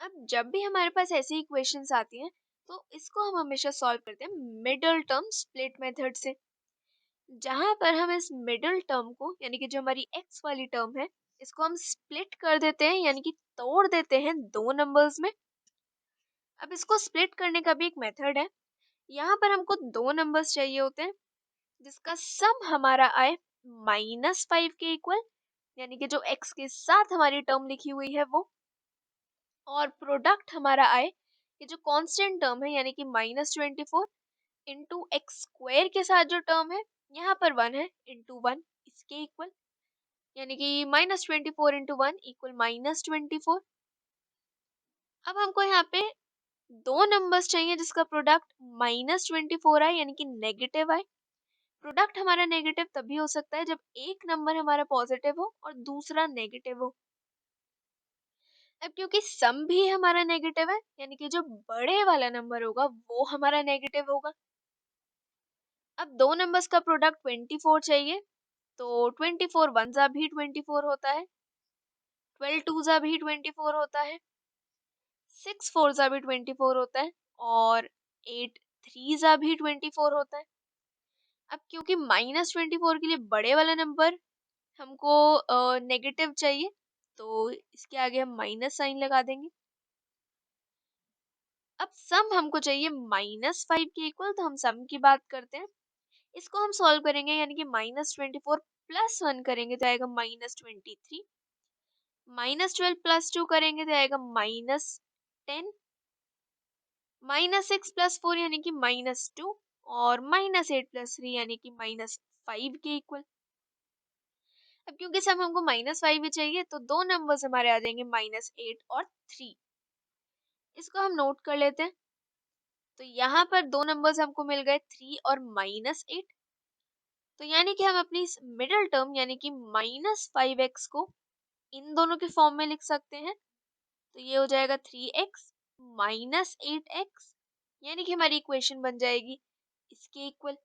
अब जब भी हमारे पास ऐसी इक्वेशंस आती हैं तो इसको हम हमेशा सॉल्व करते हैं मिडल टर्म स्प्लिट मेथड से, जहां पर हम इस मिडल टर्म को यानी कि जो हमारी एक्स वाली टर्म है इसको हम स्प्लिट कर देते हैं यानी कि तोड़ देते हैं दो नंबर्स में। अब इसको स्प्लिट करने का भी एक मेथड है। यहाँ पर हमको दो नंबर्स चाहिए होते हैं जिसका सम हमारा आए -5 के इक्वल, यानी कि जो x के साथ हमारी टर्म लिखी हुई है वो, और प्रोडक्ट हमारा आए ये जो कांस्टेंट टर्म है यानी कि -24 इंटू एक्स स्क्वायर के साथ जो टर्म है यहाँ पर 1 है इंटू 1 इसके इक्वल, यानी कि -24 इंटू 1 इक्वल -24। अब हमको यहाँ पे दो नंबर्स चाहिए जिसका प्रोडक्ट -24 आए यानी कि नेगेटिव आए। प्रोडक्ट हमारा नेगेटिव तभी हो सकता है जब एक नंबर हमारा पॉजिटिव हो और दूसरा नेगेटिव हो। अब क्योंकि सम भी हमारा नेगेटिव है यानी कि जो बड़े वाला नंबर होगा वो हमारा नेगेटिव होगा। अब दो नंबर्स का प्रोडक्ट 24 चाहिए, तो 24 वन जा भी 24 होता है, 12 टू जा भी 24 होता है, 6 फोर जा भी 24 होता है, और 8 थ्री जा भी 24 होता है। अब क्योंकि -24 के लिए बड़े वाला नंबर हमको नेगेटिव चाहिए तो इसके आगे हम माइनस साइन लगा देंगे। अब सम हमको चाहिए -5 के इक्वल, तो हम सम की बात करते हैं। इसको हम सॉल्व करेंगे यानी कि -24 प्लस 1 करेंगे तो आएगा -23, -12 प्लस 2 करेंगे तो आएगा -10, -6 प्लस 4 यानी कि -2, और -8 प्लस 3 यानी कि -5 के इक्वल। अब क्योंकि सम हमको -5 ही चाहिए तो दो नंबर्स हमारे आ जाएंगे -8 और 3। इसको हम नोट कर लेते हैं। तो यहाँ पर दो नंबर्स हमको मिल गए 3 और -8। तो यानी कि हम अपनी मिडिल टर्म यानी कि -5x को इन दोनों के फॉर्म में लिख सकते हैं। तो ये हो जाएगा 3x -8x, यानी कि हमारी इक्वेशन बन जाएगी इसके इक्वल।